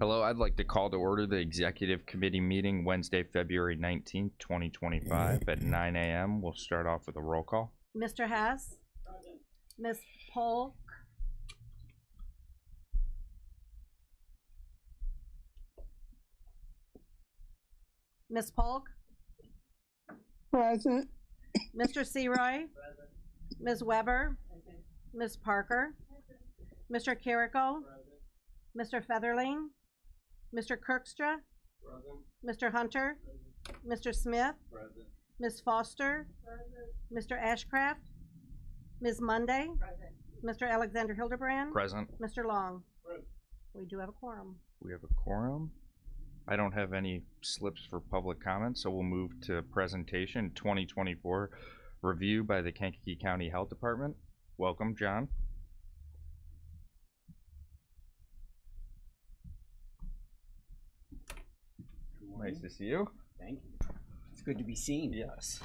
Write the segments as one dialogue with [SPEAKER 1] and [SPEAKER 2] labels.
[SPEAKER 1] Hello, I'd like to call to order the Executive Committee meeting Wednesday, February 19th, 2025 at 9 a.m. We'll start off with a roll call.
[SPEAKER 2] Mr. Hess? Present. Ms. Polk? Ms. Polk?
[SPEAKER 3] Present.
[SPEAKER 2] Mr. Seroy? Present. Ms. Weber? Present. Ms. Parker? Present. Mr. Carrico? Present. Mr. Featherling? Mr. Kirkstra? Present. Mr. Hunter? Present. Mr. Smith? Present. Ms. Foster? Present. Mr. Ashcraft? Ms. Monday? Present. Mr. Alexander Hildebrand?
[SPEAKER 1] Present.
[SPEAKER 2] Mr. Long?
[SPEAKER 3] Present.
[SPEAKER 2] We do have a quorum.
[SPEAKER 1] We have a quorum. I don't have any slips for public comment, so we'll move to presentation 2024 review by the Kankakee County Health Department. Welcome, John. Nice to see you.
[SPEAKER 4] Thank you. It's good to be seen.
[SPEAKER 1] Yes.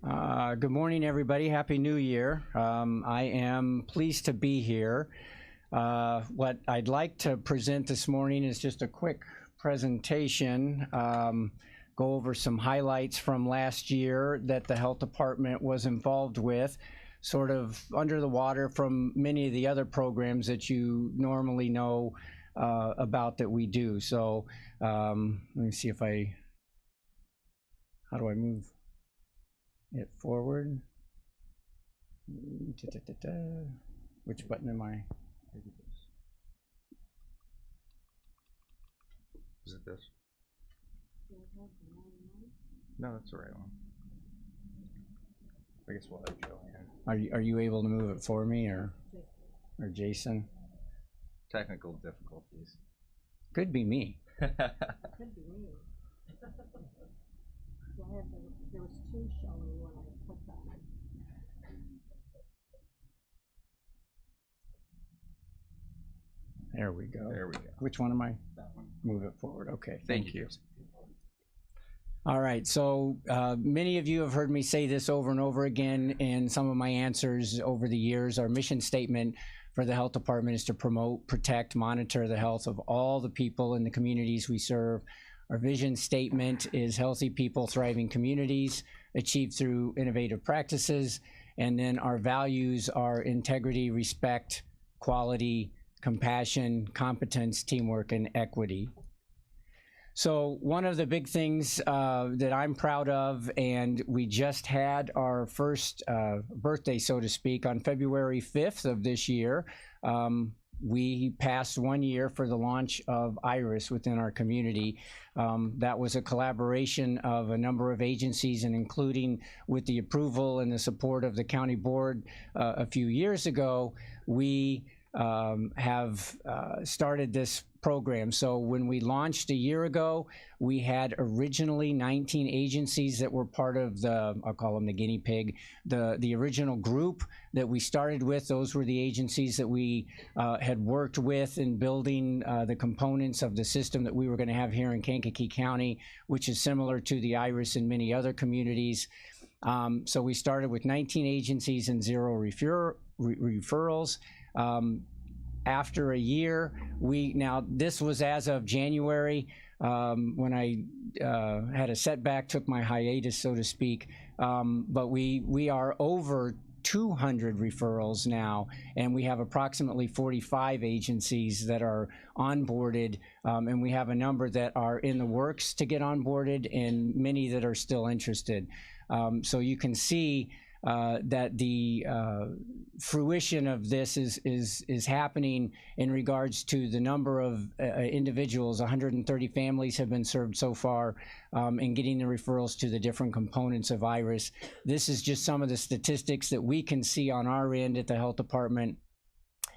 [SPEAKER 4] Good morning, everybody. Happy New Year. I am pleased to be here. What I'd like to present this morning is just a quick presentation, go over some highlights from last year that the health department was involved with, sort of under the water from many of the other programs that you normally know about that we do. So let me see if how do I move it forward? Which button am I?
[SPEAKER 1] Is it this? No, that's the right one. I guess we'll have Joanne.
[SPEAKER 4] Are you able to move it for me, or Jason?
[SPEAKER 1] Technical difficulties.
[SPEAKER 4] Could be me.
[SPEAKER 2] Could be me. There was two showing when I clicked on it.
[SPEAKER 4] There we go.
[SPEAKER 1] There we go.
[SPEAKER 4] Which one am I?
[SPEAKER 1] That one.
[SPEAKER 4] Move it forward. Okay.
[SPEAKER 1] Thank you.
[SPEAKER 4] All right. So many of you have heard me say this over and over again in some of my answers over the years. Our mission statement for the health department is to promote, protect, monitor the health of all the people in the communities we serve. Our vision statement is healthy people, thriving communities, achieved through innovative practices. And then our values are integrity, respect, quality, compassion, competence, teamwork, and equity. So one of the big things that I'm proud of, and we just had our first birthday, so to speak, on February 5th of this year. We passed 1 year for the launch of IRIS within our community. That was a collaboration of a number of agencies, and including with the approval and the support of the county board a few years ago, we have started this program. So when we launched a year ago, we had originally 19 agencies that were part of the, I'll call them the guinea pig, the original group that we started with. Those were the agencies that we had worked with in building the components of the system that we were going to have here in Kankakee County, which is similar to the IRIS in many other communities. So we started with 19 agencies and 0 referrals. After a year, this was as of January, when I had a setback, took my hiatus, so to speak, but we are over 200 referrals now, and we have approximately 45 agencies that are onboarded, and we have a number that are in the works to get onboarded and many that are still interested. So you can see that the fruition of this is happening in regards to the number of individuals. 130 families have been served so far, in getting the referrals to the different components of IRIS. This is just some of the statistics that we can see on our end at the health department.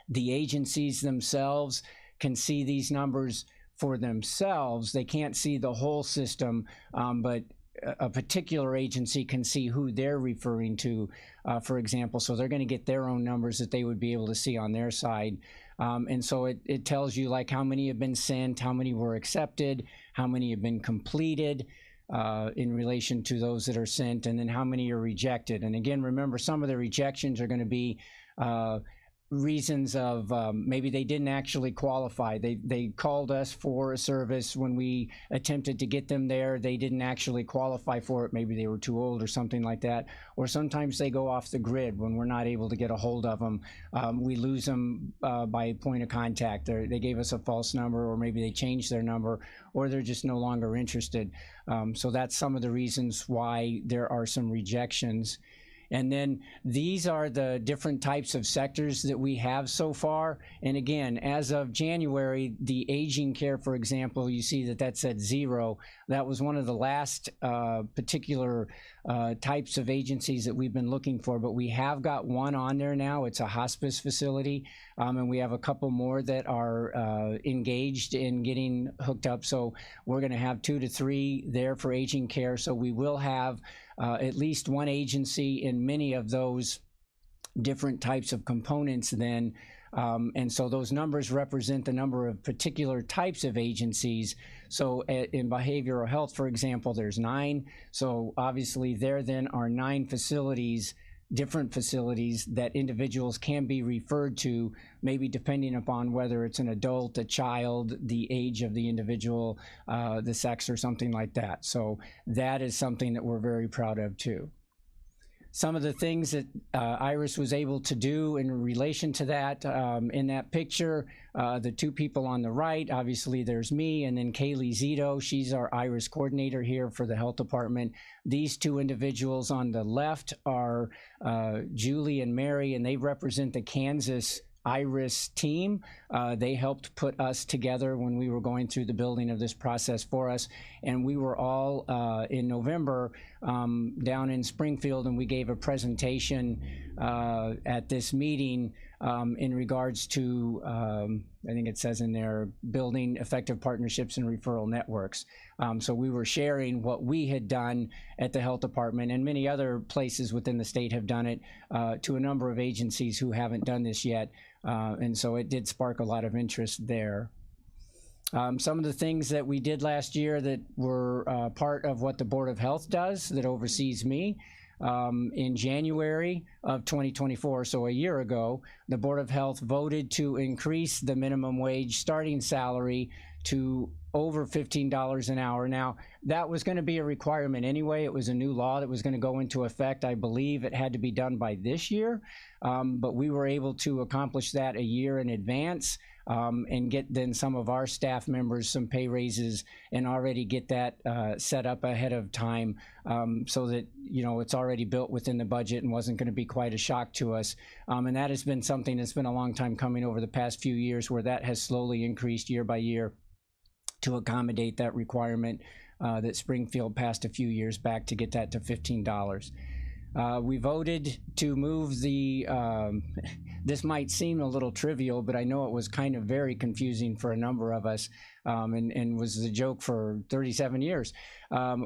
[SPEAKER 4] The agencies themselves can see these numbers for themselves. They can't see the whole system, but a particular agency can see who they're referring to, for example, so they're going to get their own numbers that they would be able to see on their side. And so it tells you like how many have been sent, how many were accepted, how many have been completed in relation to those that are sent, and then how many are rejected. And again, remember, some of the rejections are going to be reasons of maybe they didn't actually qualify. They called us for a service when we attempted to get them there. They didn't actually qualify for it. Maybe they were too old or something like that. Or sometimes they go off the grid when we're not able to get a hold of them. We lose them by point of contact. They gave us a false number, or maybe they changed their number, or they're just no longer interested. So that's some of the reasons why there are some rejections. And then these are the different types of sectors that we have so far. And again, as of January, the aging care, for example, you see that that's at 0. That was one of the last particular types of agencies that we've been looking for, but we have got one on there now. It's a hospice facility, and we have a couple more that are engaged in getting hooked up. So we're going to have 2 to 3 there for aging care. So we will have at least one agency in many of those different types of components then. And so those numbers represent the number of particular types of agencies. So in behavioral health, for example, there's 9. So obviously there then are 9 facilities, different facilities that individuals can be referred to, maybe depending upon whether it's an adult, a child, the age of the individual, the sex, or something like that. So that is something that we're very proud of too. Some of the things that Iris was able to do in relation to that, in that picture, the 2 people on the right, obviously there's me, and then Kaylee Zito. She's our Iris coordinator here for the health department. These 2 individuals on the left are Julie and Mary, and they represent the Kansas Iris team. They helped put us together when we were going through the building of this process for us. And we were all in November down in Springfield, and we gave a presentation at this meeting in regards to, I think it says in there, building effective partnerships and referral networks. So we were sharing what we had done at the health department, and many other places within the state have done it, to a number of agencies who haven't done this yet. And so it did spark a lot of interest there. Some of the things that we did last year that were part of what the Board of Health does, that oversees me. In January of 2024, so a year ago, the Board of Health voted to increase the minimum wage starting salary to over $15 an hour. Now, that was going to be a requirement anyway. It was a new law that was going to go into effect. I believe it had to be done by this year, but we were able to accomplish that a year in advance, and get then some of our staff members some pay raises, and already get that set up ahead of time, so that, you know, it's already built within the budget and wasn't going to be quite a shock to us. And that has been something that's been a long time coming over the past few years, where that has slowly increased year by year to accommodate that requirement that Springfield passed a few years back to get that to $15. We voted to move the, this might seem a little trivial, but I know it was kind of very confusing for a number of us, and was the joke for 37 years.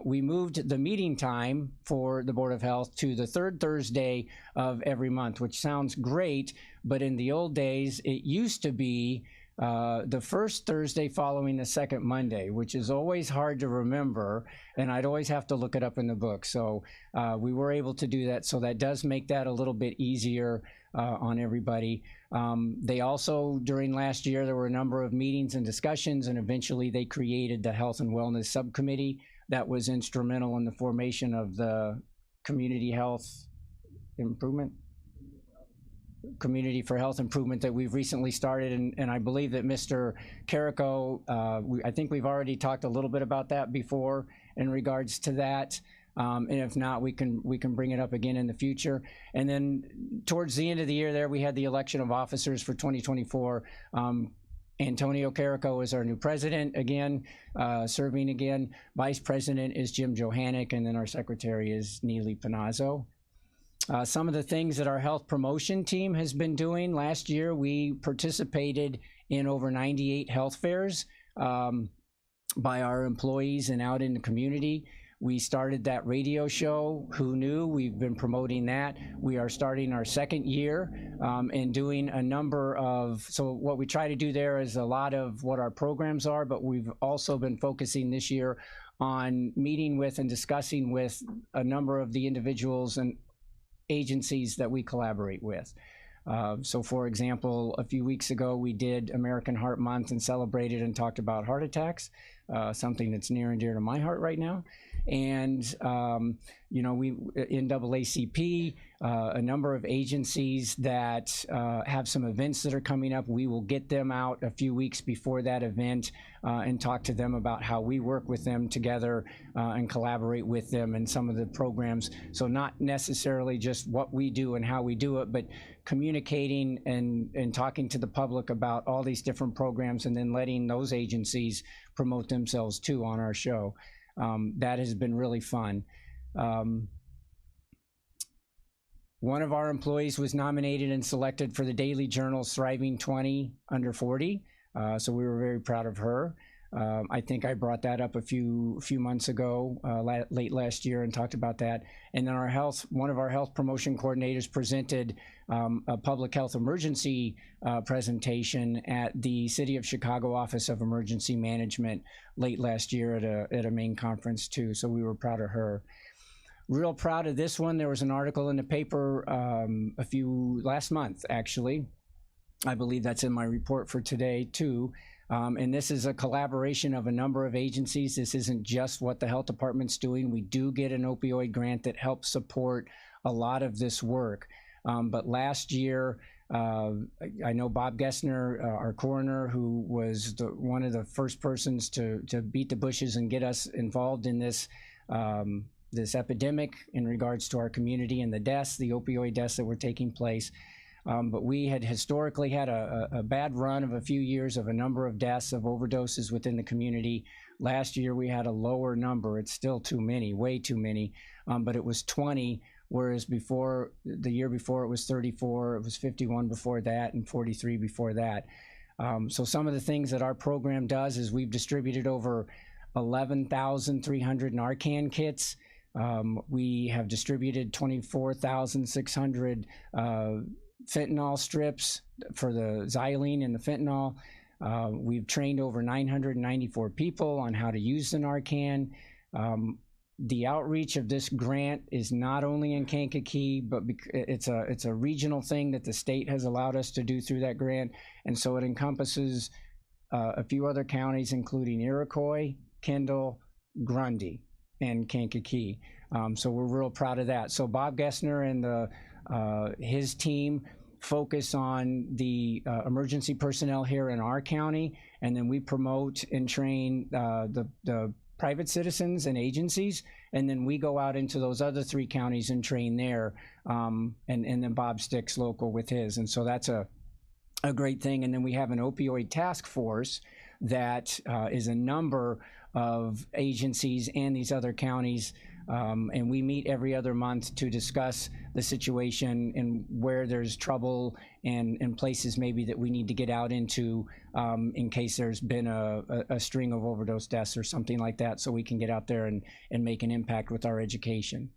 [SPEAKER 4] We moved the meeting time for the Board of Health to the 3rd Thursday of every month, which sounds great, but in the old days, it used to be the 1st Thursday following the 2nd Monday, which is always hard to remember, and I'd always have to look it up in the book. So we were able to do that, so that does make that a little bit easier on everybody. They also, during last year, there were a number of meetings and discussions, and eventually they created the Health and Wellness Subcommittee that was instrumental in the formation of the Community for Health Improvement that we've recently started, and I believe that Mr. Carrico, I think we've already talked a little bit about that before in regards to that, and if not, we can bring it up again in the future. And then towards the end of the year there, we had the election of officers for 2024. Antonio Carrico is our new president again, serving again. Vice president is Jim Johannick, and then our secretary is Neely Panazzo. Some of the things that our health promotion team has been doing. Last year, we participated in over 98 health fairs by our employees and out in the community. We started that radio show, Who Knew? We've been promoting that. We are starting our 2nd year and doing a number of, so what we try to do there is a lot of what our programs are, but we've also been focusing this year on meeting with and discussing with a number of the individuals and agencies that we collaborate with. So for example, a few weeks ago, we did American Heart Month and celebrated and talked about heart attacks, something that's near and dear to my heart right now. And, you know, we, NAACP, a number of agencies that have some events that are coming up, we will get them out a few weeks before that event and talk to them about how we work with them together and collaborate with them and some of the programs. So not necessarily just what we do and how we do it, but communicating and talking to the public about all these different programs and then letting those agencies promote themselves too on our show. That has been really fun. One of our employees was nominated and selected for the Daily Journal's Thriving 20 Under 40, so we were very proud of her. I think I brought that up a few months ago, late last year, and talked about that. And then one of our health promotion coordinators presented a public health emergency presentation at the City of Chicago Office of Emergency Management late last year at a main conference too. So we were proud of her. Real proud of this one. There was an article in the paper last month actually. I believe that's in my report for today too. And this is a collaboration of a number of agencies. This isn't just what the health department's doing. We do get an opioid grant that helps support a lot of this work. But last year, I know Bob Gessner, our coroner, who was one of the first persons to beat the bushes and get us involved in this this epidemic in regards to our community and the deaths, the opioid deaths that were taking place. But we had historically had a bad run of a few years of a number of deaths of overdoses within the community. Last year we had a lower number. It's still too many, way too many, but it was 20, whereas the year before it was 34, it was 51 before that, and 43 before that. So some of the things that our program does is we've distributed over 11,300 Narcan kits. We have distributed 24,600 fentanyl strips for the xylene and the fentanyl. We've trained over 994 people on how to use the Narcan. The outreach of this grant is not only in Kankakee, but it's a regional thing that the state has allowed us to do through that grant. And so it encompasses a few other counties, including Iroquois, Kendall, Grundy, and Kankakee. So we're real proud of that. So Bob Gessner and his team focus on the emergency personnel here in our county, and then we promote and train the private citizens and agencies, and then we go out into those other 3 counties and train there, and then Bob sticks local with his, and so that's a great thing. And then we have an opioid task force that is a number of agencies and these other counties, and we meet every other month to discuss the situation and where there's trouble and places maybe that we need to get out into in case there's been a string of overdose deaths or something like that, so we can get out there and make an impact with our education.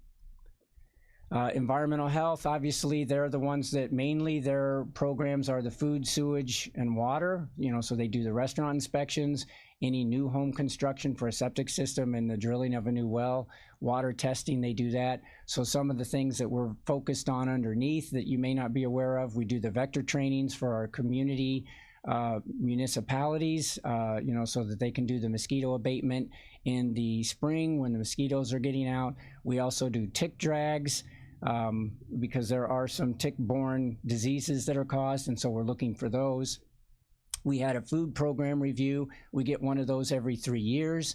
[SPEAKER 4] Environmental health, obviously, they're the ones that mainly their programs are the food, sewage, and water, so they do the restaurant inspections, any new home construction for a septic system and the drilling of a new well, water testing, they do that. So some of the things that we're focused on underneath that you may not be aware of, we do the vector trainings for our community municipalities, so that they can do the mosquito abatement in the spring when the mosquitoes are getting out. We also do tick drags, because there are some tick-borne diseases that are caused, and so we're looking for those. We had a food program review. We get one of those every 3 years.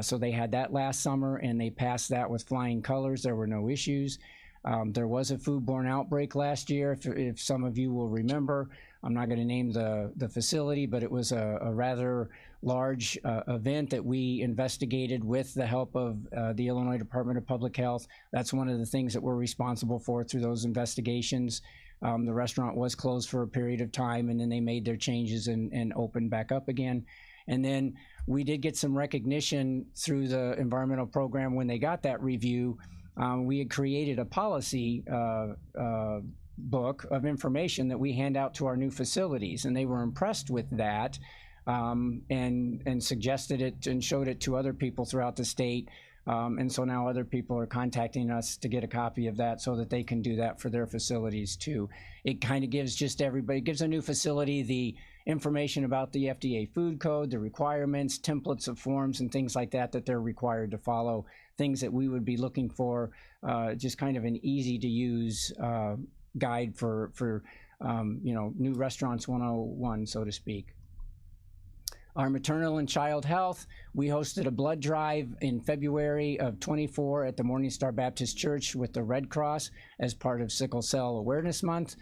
[SPEAKER 4] So they had that last summer, and they passed that with flying colors. There were no issues. There was a foodborne outbreak last year, if some of you will remember. I'm not going to name the facility, but it was a rather large event that we investigated with the help of the Illinois Department of Public Health. That's one of the things that we're responsible for through those investigations. The restaurant was closed for a period of time, and then they made their changes and opened back up again. And then we did get some recognition through the environmental program when they got that review. We had created a policy book of information that we hand out to our new facilities, and they were impressed with that and suggested it and showed it to other people throughout the state. And so now other people are contacting us to get a copy of that so that they can do that for their facilities too. It kind of gives just everybody, gives a new facility the information about the FDA food code, the requirements, templates of forms and things like that that they're required to follow, things that we would be looking for, just kind of an easy to use guide for new restaurants 101, so to speak. Our maternal and child health, we hosted a blood drive in February of 24 at the Morningstar Baptist Church with the Red Cross as part of Sickle Cell Awareness Month.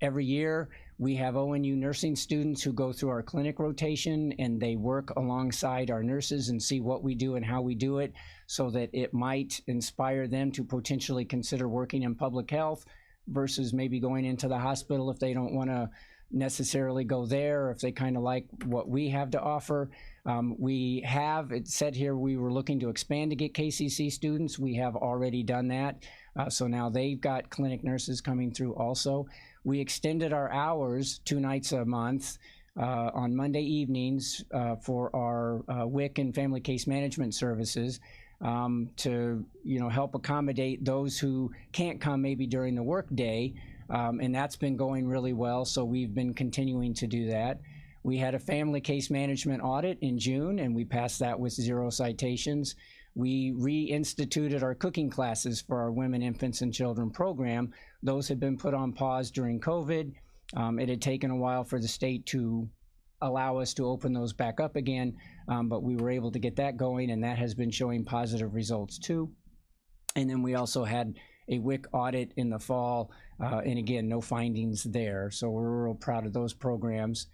[SPEAKER 4] Every year, we have ONU nursing students who go through our clinic rotation, and they work alongside our nurses and see what we do and how we do it, so that it might inspire them to potentially consider working in public health versus maybe going into the hospital if they don't want to necessarily go there, or if they kind of like what we have to offer. It said here we were looking to expand to get KCC students. We have already done that. So now they've got clinic nurses coming through also. We extended our hours 2 nights a month on Monday evenings for our WIC and family case management services to help accommodate those who can't come maybe during the work day. And that's been going really well, so we've been continuing to do that. We had a family case management audit in June, and we passed that with 0 citations. We reinstituted our cooking classes for our Women, Infants, and Children program. Those had been put on pause during COVID. It had taken a while for the state to allow us to open those back up again, but we were able to get that going, and that has been showing positive results too. And then we also had a WIC audit in the fall, and again, no findings there. So we're real proud of those programs.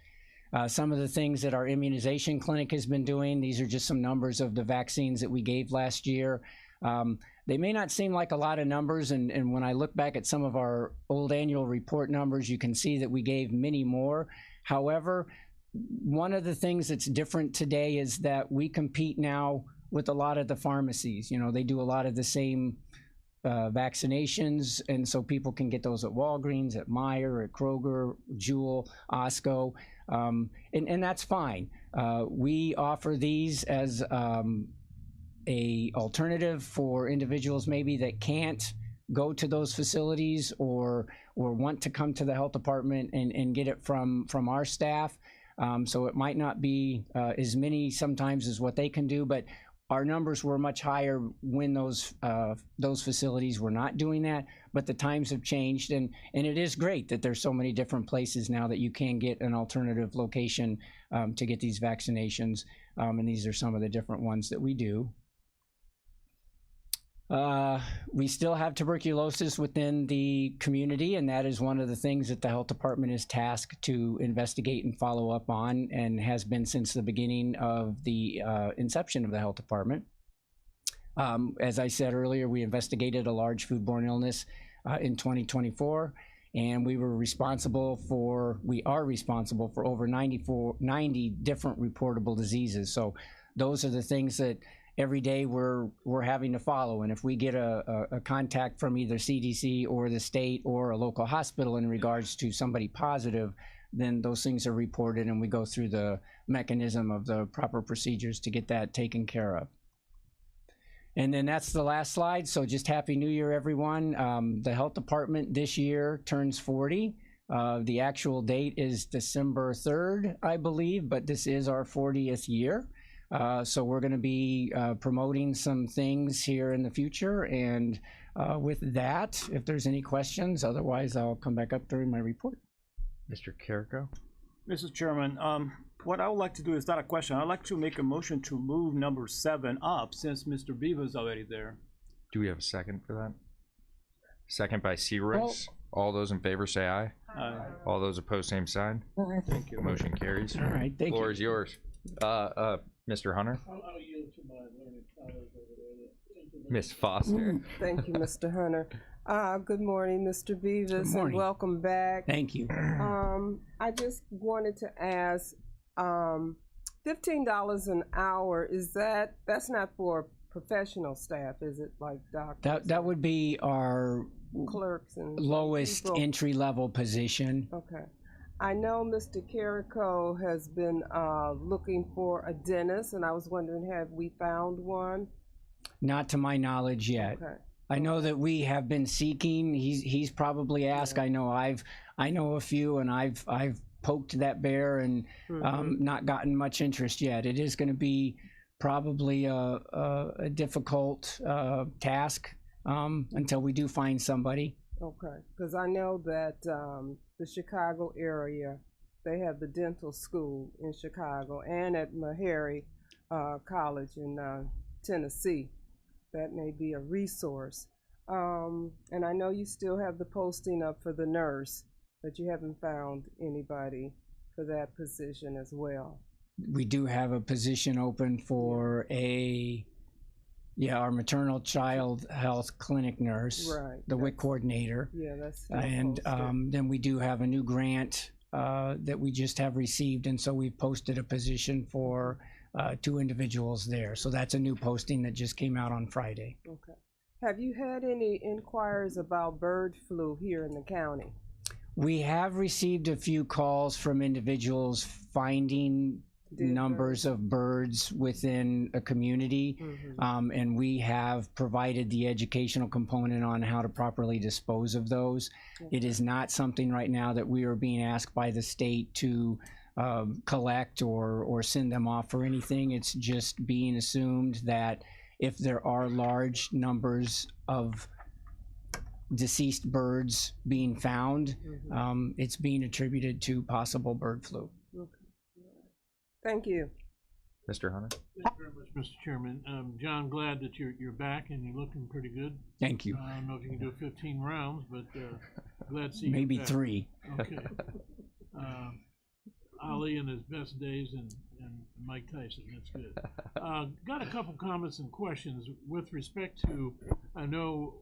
[SPEAKER 4] Some of the things that our immunization clinic has been doing, these are just some numbers of the vaccines that we gave last year. They may not seem like a lot of numbers, and when I look back at some of our old annual report numbers, you can see that we gave many more. However, one of the things that's different today is that we compete now with a lot of the pharmacies. They do a lot of the same vaccinations, and so people can get those at Walgreens, at Meijer, at Kroger, Jewel, Osco, and that's fine. We offer these as a alternative for individuals maybe that can't go to those facilities or want to come to the health department and get it from our staff. So it might not be as many sometimes as what they can do, but our numbers were much higher when those facilities were not doing that, but the times have changed, and it is great that there's so many different places now that you can get an alternative location to get these vaccinations, and these are some of the different ones that we do. We still have tuberculosis within the community, and that is one of the things that the health department is tasked to investigate and follow up on, and has been since the beginning of the inception of the health department. As I said earlier, we investigated a large foodborne illness in 2024, and we are responsible for over 90 different reportable diseases. So those are the things that every day we're having to follow, and if we get a contact from either CDC or the state or a local hospital in regards to somebody positive, then those things are reported, and we go through the mechanism of the proper procedures to get that taken care of. And then that's the last slide. So just Happy New Year, everyone. The health department this year turns 40. The actual date is December 3rd, I believe, but this is our 40th year. So we're going to be promoting some things here in the future, and with that, if there's any questions, otherwise I'll come back up during my report.
[SPEAKER 1] Mr. Carrico?
[SPEAKER 3] Mr. Chairman, what I would like to do is not a question. I'd like to make a motion to move number 7 up, since Mr. Beaver's already there.
[SPEAKER 1] Do we have a second for that? Second by Searis. All those in favor say aye.
[SPEAKER 3] Aye.
[SPEAKER 1] All those opposed, same sign.
[SPEAKER 3] Thank you.
[SPEAKER 1] Motion carries.
[SPEAKER 4] All right, thank
[SPEAKER 1] Floor
[SPEAKER 4] you.
[SPEAKER 1] is yours. Mr. Hunter?
[SPEAKER 5] I'll yield to my learned colleague over there.
[SPEAKER 1] Miss Foster.
[SPEAKER 6] Thank you, Mr. Hunter. Good morning, Mr. Beavis,
[SPEAKER 4] Good morning.
[SPEAKER 6] and welcome back.
[SPEAKER 4] Thank you.
[SPEAKER 6] I just wanted to ask, $15 an hour, that's not for professional staff, is it, like doctors?
[SPEAKER 4] That would be our
[SPEAKER 6] clerks and
[SPEAKER 4] lowest
[SPEAKER 6] people?
[SPEAKER 4] entry-level position.
[SPEAKER 6] Okay. I know Mr. Carrico has been looking for a dentist, and I was wondering, have we found one?
[SPEAKER 4] Not to my knowledge yet.
[SPEAKER 6] Okay.
[SPEAKER 4] I know that we have been seeking. He's probably asked.
[SPEAKER 6] Yeah.
[SPEAKER 4] I know a few, and I've poked that bear and not gotten much interest yet. It is going to be probably a difficult task until we do find somebody.
[SPEAKER 6] Okay, because I know that the Chicago area, they have the dental school in Chicago and at Meharry College in Tennessee. That may be a resource. And I know you still have the posting up for the nurse, but you haven't found anybody for that position as well.
[SPEAKER 4] We do have a position open for our maternal child health clinic nurse,
[SPEAKER 6] Right.
[SPEAKER 4] the WIC coordinator.
[SPEAKER 6] Yeah, that's still
[SPEAKER 4] And
[SPEAKER 6] posted.
[SPEAKER 4] then we do have a new grant that we just have received, and so we've posted a position for 2 individuals there. So that's a new posting that just came out on Friday.
[SPEAKER 6] Okay. Have you had any inquiries about bird flu here in the county?
[SPEAKER 4] We have received a few calls from individuals finding
[SPEAKER 6] Dead
[SPEAKER 4] numbers of birds within a community, and we have provided the educational component on how to properly dispose of those. It is not something right now that we are being asked by the state to collect or send them off for anything. It's just being assumed that if there are large numbers of deceased birds being found, it's being attributed to possible bird flu.
[SPEAKER 6] Thank you.
[SPEAKER 1] Mr. Hunter?
[SPEAKER 5] Thank you very much, Mr. Chairman. John, glad that you're back and you're looking pretty good.
[SPEAKER 4] Thank you.
[SPEAKER 5] I don't know if you can do 15 rounds, but glad to see you
[SPEAKER 4] Maybe
[SPEAKER 5] back.
[SPEAKER 4] 3.
[SPEAKER 5] Okay. Ali in his best days and Mike Tyson, that's good. Got a couple comments and questions with respect to, I know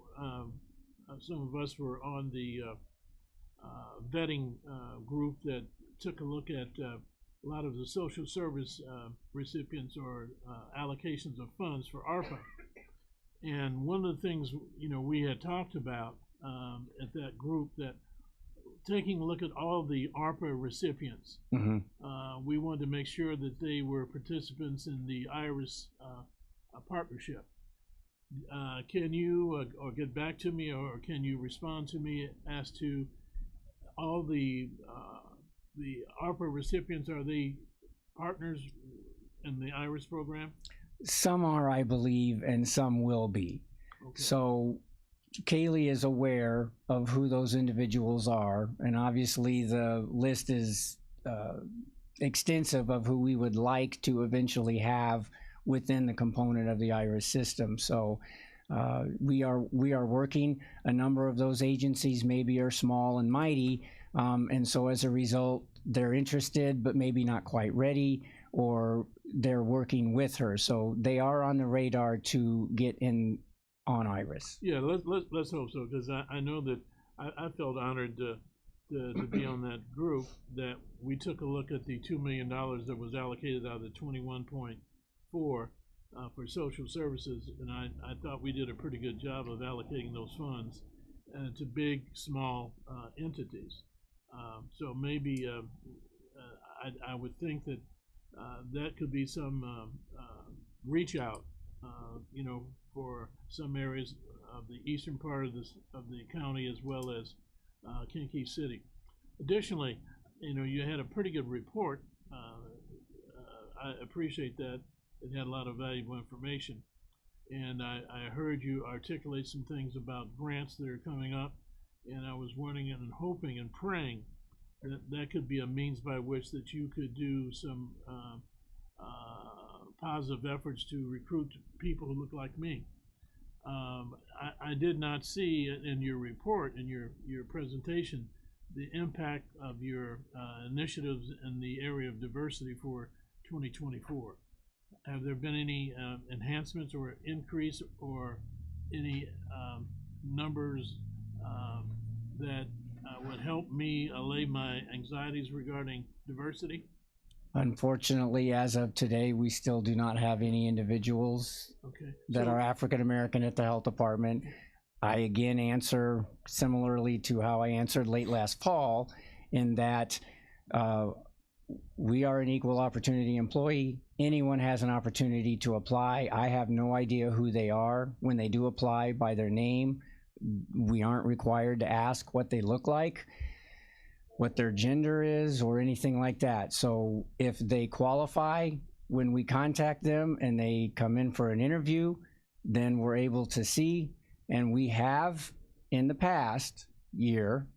[SPEAKER 5] some of us were on the vetting group that took a look at a lot of the social service recipients or allocations of funds for ARPA. And one of the things, we had talked about at that group, that taking a look at all the ARPA recipients, we wanted to make sure that they were participants in the IRIS partnership. Can you or get back to me, or can you respond to me as to all the ARPA recipients? Are they partners in the IRIS program?
[SPEAKER 4] Some are, I believe, and some will be.
[SPEAKER 5] Okay.
[SPEAKER 4] So Kaylee is aware of who those individuals are, and obviously the list is extensive of who we would like to eventually have within the component of the IRIS system. So we are working. A number of those agencies maybe are small and mighty, and so as a result, they're interested but maybe not quite ready, or they're working with her. So they are on the radar to get in on IRIS.
[SPEAKER 5] Yeah, let's hope so, because I know that I felt honored to be on that group, that we took a look at the $2 million that was allocated out of the 21.4 for social services, and I thought we did a pretty good job of allocating those funds to big, small entities. So maybe I would think that that could be some reach out, for some areas of the eastern part of the county, as well as Kankakee City. Additionally, you had a pretty good report. I appreciate that. It had a lot of valuable information. And I heard you articulate some things about grants that are coming up, and I was wondering and hoping and praying that that could be a means by which that you could do some positive efforts to recruit people who look like me. I did not see in your report, in your presentation, the impact of your initiatives in the area of diversity for 2024. Have there been any enhancements or increase, or any numbers that would help me allay my anxieties regarding diversity?
[SPEAKER 4] Unfortunately, as of today, we still do not have any individuals that are African American at the health department. I again answer similarly to how I answered late last fall, in that We are an equal opportunity employee. Anyone has an opportunity to apply. I have no idea who they are when they do apply by their name. We aren't required to ask what they look like, what their gender is, or anything like that. So if they qualify, when we contact them and they come in for an interview, then we're able to see. And we have in the past year,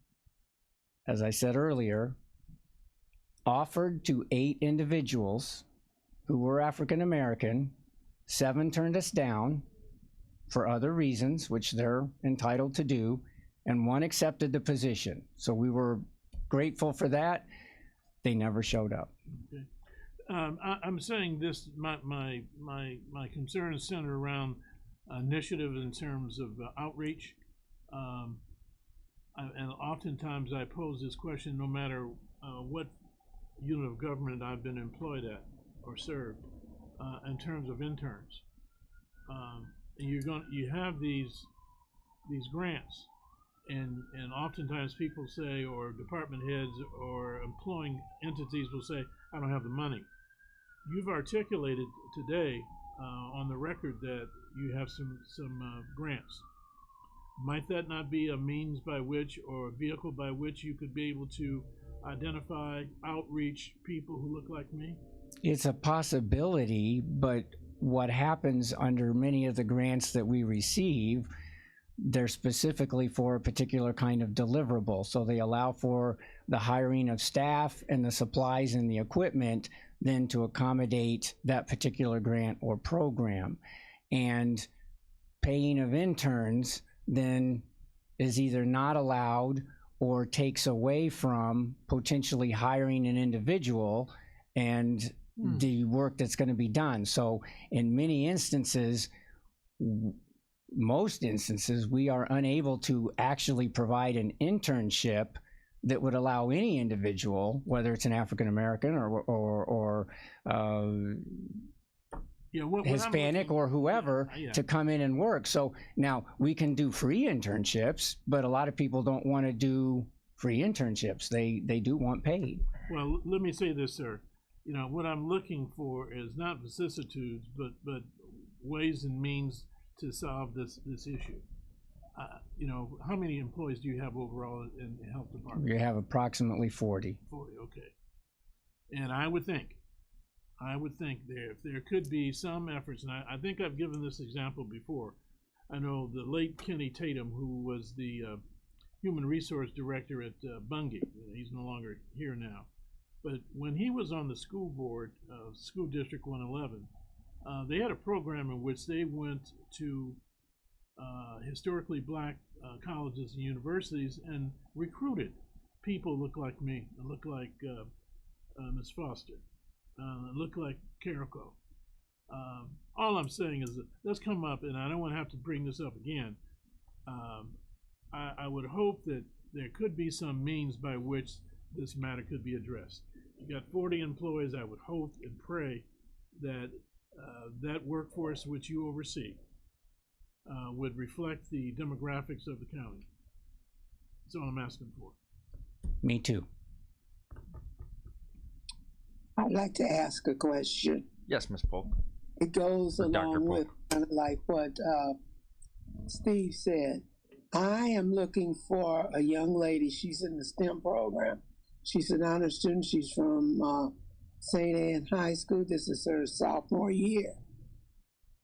[SPEAKER 4] as I said earlier, offered to 8 individuals who were African American. 7 turned us down for other reasons, which they're entitled to do, and 1 accepted the position. So we were grateful for that. They never showed up.
[SPEAKER 5] Okay. I'm saying this, my concerns center around initiative in terms of outreach. And oftentimes I pose this question no matter what unit of government I've been employed at or served in terms of interns. You have these grants, and oftentimes people say, or department heads or employing entities will say, I don't have the money. You've articulated today on the record that you have some grants. Might that not be a means by which, or a vehicle by which, you could be able to identify, outreach people who look like me?
[SPEAKER 4] It's a possibility, but what happens under many of the grants that we receive, they're specifically for a particular kind of deliverable. So they allow for the hiring of staff and the supplies and the equipment then to accommodate that particular grant or program. And paying of interns then is either not allowed or takes away from potentially hiring an individual and the work that's going to be done. So in many instances, most instances, we are unable to actually provide an internship that would allow any individual, whether it's an African American or Hispanic or whoever, to come in and work. So now we can do free internships, but a lot of people don't want to do free internships. They do want paid.
[SPEAKER 5] Well, let me say this, sir. You know, what I'm looking for is not vicissitudes, but ways and means to solve this issue. You know, how many employees do you have overall in the health department?
[SPEAKER 4] We have approximately 40.
[SPEAKER 5] 40, okay. And I would think if there could be some efforts, and I think I've given this example before. I know the late Kenny Tatum, who was the human resource director at Bungie. He's no longer here now. But when he was on the school board of School District 111, they had a program in which they went to historically black colleges and universities and recruited people look like me, look like Ms. Foster, look like Carrico. All I'm saying is that let's come up, and I don't want to have to bring this up again. I would hope that there could be some means by which this matter could be addressed. You got 40 employees. I would hope and pray that that workforce which you oversee would reflect the demographics of the county. That's all I'm asking for.
[SPEAKER 4] Me too.
[SPEAKER 7] I'd like to ask a question.
[SPEAKER 1] Yes, Ms. Polk.
[SPEAKER 7] It goes
[SPEAKER 1] Or Dr.
[SPEAKER 7] along
[SPEAKER 1] Polk.
[SPEAKER 7] with kind of like what Steve said. I am looking for a young lady. She's in the STEM program. She's an honor student. She's from St. Anne High School. This is her sophomore year.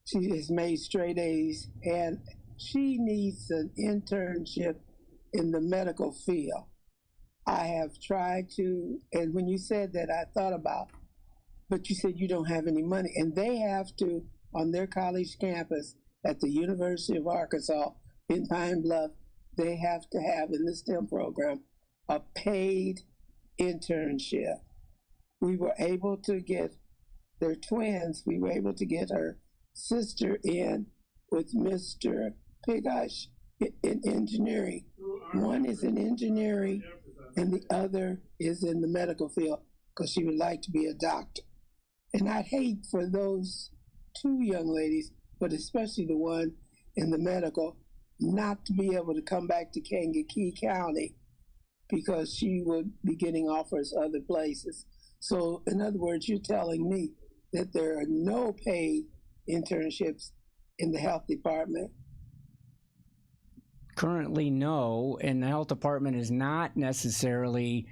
[SPEAKER 7] She has made straight A's, and she needs an internship in the medical field. I have tried to, and when you said that, I thought about, but you said you don't have any money, and they have to, on their college campus at the University of Arkansas in Pine Bluff, they have to have in the STEM program a paid internship. We were able to get, they're twins, we were able to get her sister in with Mr. Pigosh in engineering. One is in engineering and the other is in the medical field because she would like to be a doctor. And I'd hate for those two young ladies, but especially the one in the medical, not to be able to come back to Kankakee County because she would be getting offers other places. So, in other words, you're telling me that there are no paid internships in the health department?
[SPEAKER 4] Currently, no, and the health department is not necessarily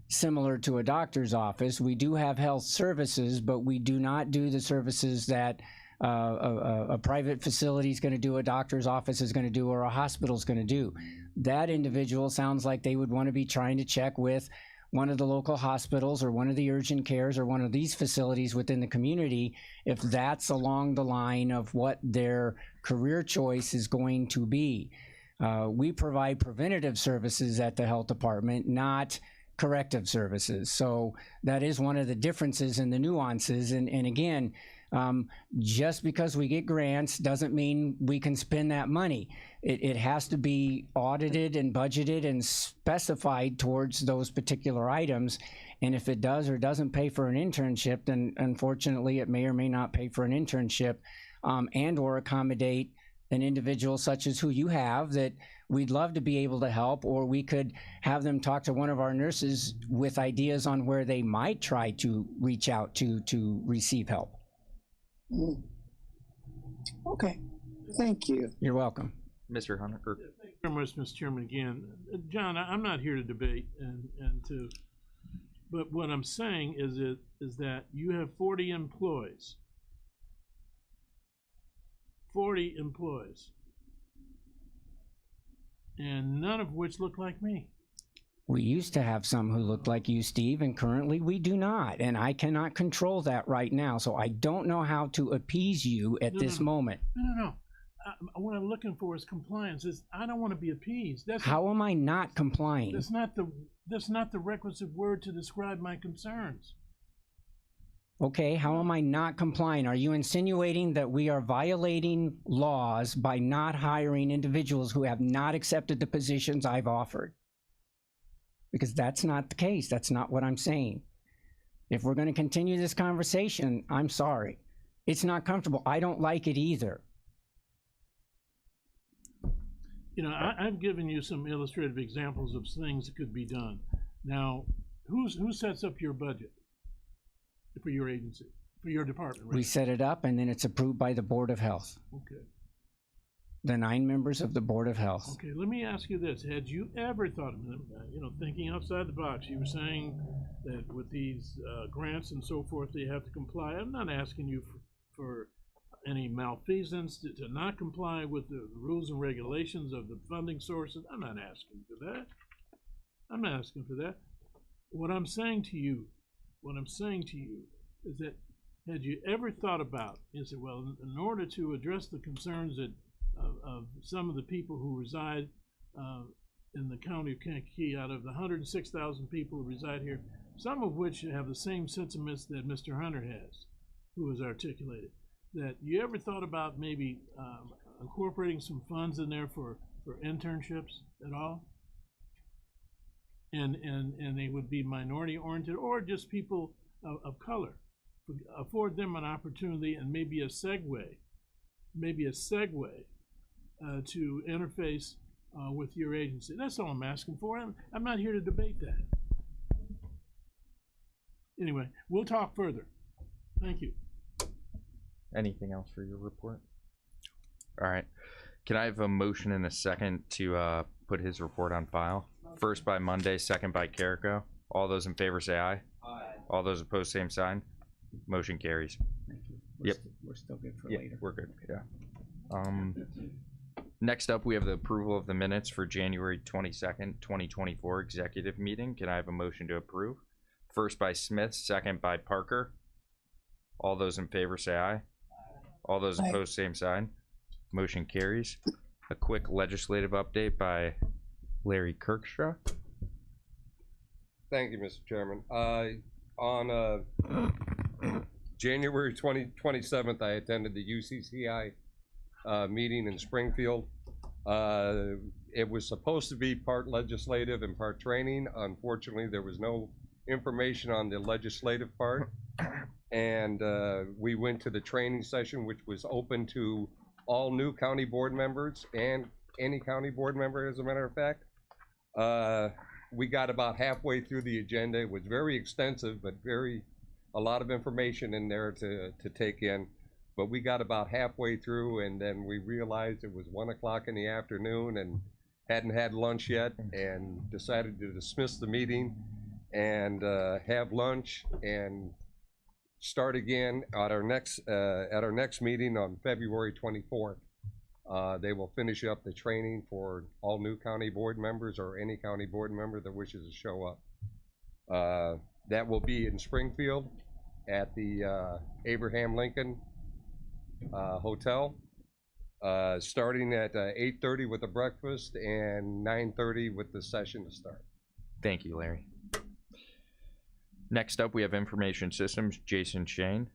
[SPEAKER 4] similar to a doctor's office. We do have health services, but we do not do the services that a private facility is going to do, a doctor's office is going to do, or a hospital is going to do. That individual sounds like they would want to be trying to check with one of the local hospitals or one of the urgent cares or one of these facilities within the community if that's along the line of what their career choice is going to be. We provide preventative services at the health department, not corrective services. So that is one of the differences in the nuances. And again, just because we get grants doesn't mean we can spend that money. It has to be audited and budgeted and specified towards those particular items. And if it does or doesn't pay for an internship, then unfortunately it may or may not pay for an internship and or accommodate an individual such as who you have that we'd love to be able to help, or we could have them talk to one of our nurses with ideas on where they might try to reach out to receive help.
[SPEAKER 7] Okay, thank you.
[SPEAKER 4] You're welcome.
[SPEAKER 1] Mr. Hunter, or
[SPEAKER 5] Thank you very much, Mr. Chairman, again. John, I'm not here to debate but what I'm saying is that you have 40 employees. 40 employees. And none of which look like me.
[SPEAKER 4] We used to have some who looked like you, Steve, and currently we do not. And I cannot control that right now. So I don't know how to appease you at this moment.
[SPEAKER 5] No. What I'm looking for is compliance. I don't want to be appeased.
[SPEAKER 4] How am I not complying?
[SPEAKER 5] That's not the requisite word to describe my concerns.
[SPEAKER 4] Okay, how am I not complying? Are you insinuating that we are violating laws by not hiring individuals who have not accepted the positions I've offered? Because that's not the case. That's not what I'm saying. If we're going to continue this conversation, I'm sorry. It's not comfortable. I don't like it either.
[SPEAKER 5] You know, I've given you some illustrative examples of things that could be done. Now, who sets up your budget for your agency, for your department? Right?
[SPEAKER 4] We set it up and then it's approved by the Board of Health.
[SPEAKER 5] Okay.
[SPEAKER 4] The 9 members of the Board of Health.
[SPEAKER 5] Okay, let me ask you this. Had you ever thought, thinking outside the box, you were saying that with these grants and so forth, they have to comply. I'm not asking you for any malfeasance to not comply with the rules and regulations of the funding sources. I'm not asking for that. I'm not asking for that. What I'm saying to you is that had you ever thought about, is that, well, in order to address the concerns that of some of the people who reside in the county of Kankakee, out of the 106,000 people who reside here, some of which have the same sentiments that Mr. Hunter has, who has articulated, that you ever thought about maybe incorporating some funds in there for internships at all? And they would be minority oriented or just people of color. Afford them an opportunity and maybe a segue to interface with your agency. That's all I'm asking for. I'm not here to debate that. Anyway, we'll talk further. Thank you.
[SPEAKER 1] anything else for your report? All right. Can I have a motion and a second to put his report on file? First by Monday, second by Carrico. All those in favor say aye. Aye. All those opposed, same sign. Motion carries.
[SPEAKER 4] Thank you.
[SPEAKER 1] Yep.
[SPEAKER 4] We're still good for
[SPEAKER 1] Yeah,
[SPEAKER 4] later.
[SPEAKER 1] we're good. Yeah. Next up, we have the approval of the minutes for January 22nd, 2024 executive meeting. Can I have a motion to approve? First by Smith, second by Parker. All those in favor say aye. All those opposed, same sign. Motion carries. A quick legislative update by Larry Kirkstra.
[SPEAKER 8] Thank you, Mr. Chairman. On January 27th, I attended the UCCI meeting in Springfield. It was supposed to be part legislative and part training. Unfortunately, there was no information on the legislative part. And we went to the training session, which was open to all new county board members and any county board member, as a matter of fact. we got about halfway through the agenda. It was very extensive, but a lot of information in there to take in. But we got about halfway through, and then we realized it was 1 o'clock in the afternoon and hadn't had lunch yet, and decided to dismiss the meeting and have lunch and start again at our next meeting on February 24th. They will finish up the training for all new county board members or any county board member that wishes to show up. That will be in Springfield at the Abraham Lincoln Hotel, starting at 8:30 with the breakfast and 9:30 with the session to start.
[SPEAKER 1] Thank you, Larry. Next up, we have Information Systems, Jason Shane,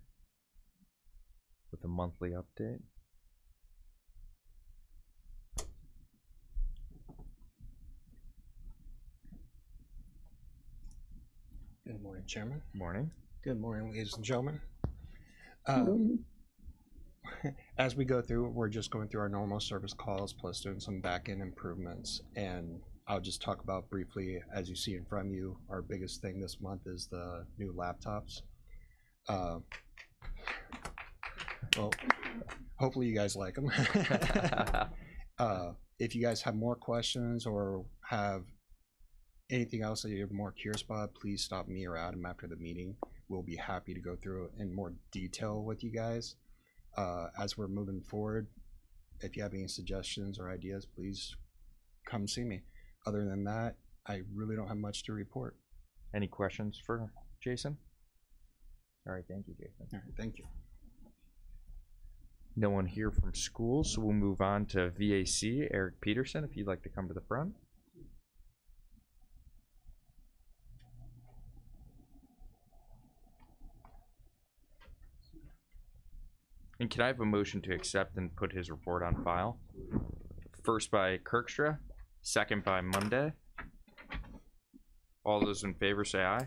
[SPEAKER 1] with a monthly update.
[SPEAKER 9] Good morning, Chairman.
[SPEAKER 1] Morning.
[SPEAKER 9] Good morning, ladies and gentlemen. As we go through, we're just going through our normal service calls plus doing some back-end improvements. And I'll just talk about briefly, as you see in front of you, our biggest thing this month is the new laptops. Well, hopefully you guys like them. If you guys have more questions or have anything else that you're more curious about, please stop me or Adam after the meeting. We'll be happy to go through it in more detail with you guys. As we're moving forward, if you have any suggestions or ideas, please come see me. Other than that, I really don't have much to report.
[SPEAKER 1] Any questions for Jason? All right, thank you, Jason.
[SPEAKER 9] All right, thank you.
[SPEAKER 1] No one here from school, so we'll move on to VAC. Eric Peterson, if you'd like to come to the front. And can I have a motion to accept and put his report on file? First by Kirkstra, second by Monday. All those in favor say aye.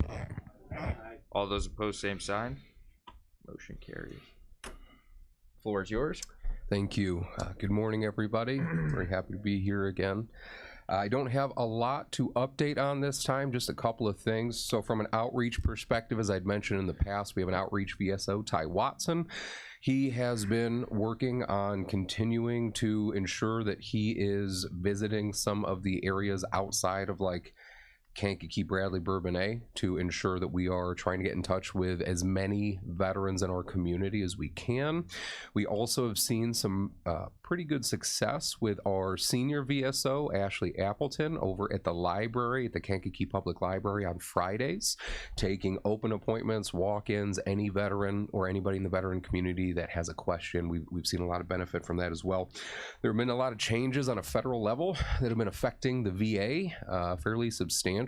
[SPEAKER 1] Aye. All those opposed, same sign. Motion carries. Floor is yours.
[SPEAKER 10] Thank you. Good morning, everybody. Very happy to be here again. I don't have a lot to update on this time, just a couple of things. So from an outreach perspective, as I'd mentioned in the past, we have an outreach VSO, Ty Watson. He has been working on continuing to ensure that he is visiting some of the areas outside of like Kankakee, Bradley, Bourbonnais to ensure that we are trying to get in touch with as many veterans in our community as we can. We also have seen some pretty good success with our senior VSO, Ashley Appleton, over at the library, at the Kankakee Public Library on Fridays, taking open appointments, walk-ins, any veteran or anybody in the veteran community that has a question. We've seen a lot of benefit from that as well. There have been a lot of changes on a federal level that have been affecting the VA fairly substantially.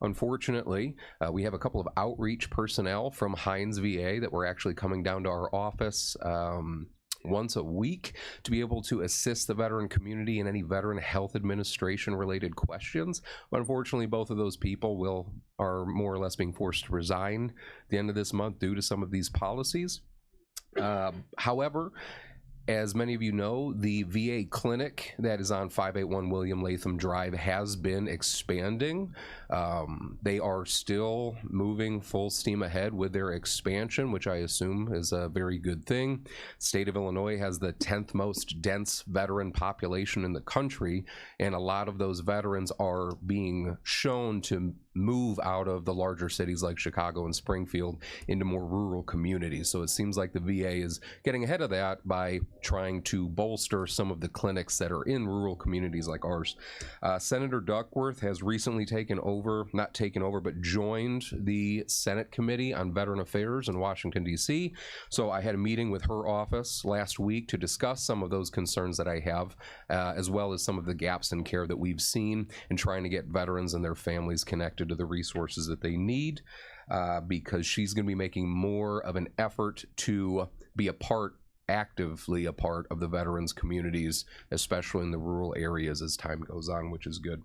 [SPEAKER 10] Unfortunately, we have a couple of outreach personnel from Hines VA that were actually coming down to our office once a week to be able to assist the veteran community in any veteran health administration related questions. But unfortunately, both of those people are more or less being forced to resign at the end of this month due to some of these policies. However, as many of you know, the VA clinic that is on 581 William Latham Drive has been expanding. They are still moving full steam ahead with their expansion, which I assume is a very good thing. State of Illinois has the 10th most dense veteran population in the country, and a lot of those veterans are being shown to move out of the larger cities like Chicago and Springfield into more rural communities. So it seems like the VA is getting ahead of that by trying to bolster some of the clinics that are in rural communities like ours. Senator Duckworth has recently joined the Senate Committee on Veteran Affairs in Washington, D.C. So I had a meeting with her office last week to discuss some of those concerns that I have, as well as some of the gaps in care that we've seen in trying to get veterans and their families connected to the resources that they need, because she's going to be making more of an effort to be actively a part of the veterans communities, especially in the rural areas as time goes on, which is good.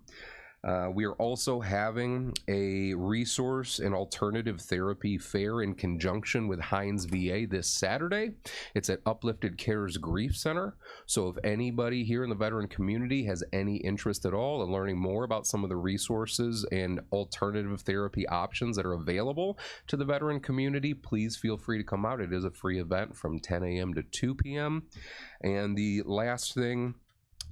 [SPEAKER 10] We are also having a resource and alternative therapy fair in conjunction with Hines VA this Saturday. It's at Uplifted Cares Grief Center. So if anybody here in the veteran community has any interest at all in learning more about some of the resources and alternative therapy options that are available to the veteran community, please feel free to come out. It is a free event from 10 a.m. to 2 p.m. And the last thing,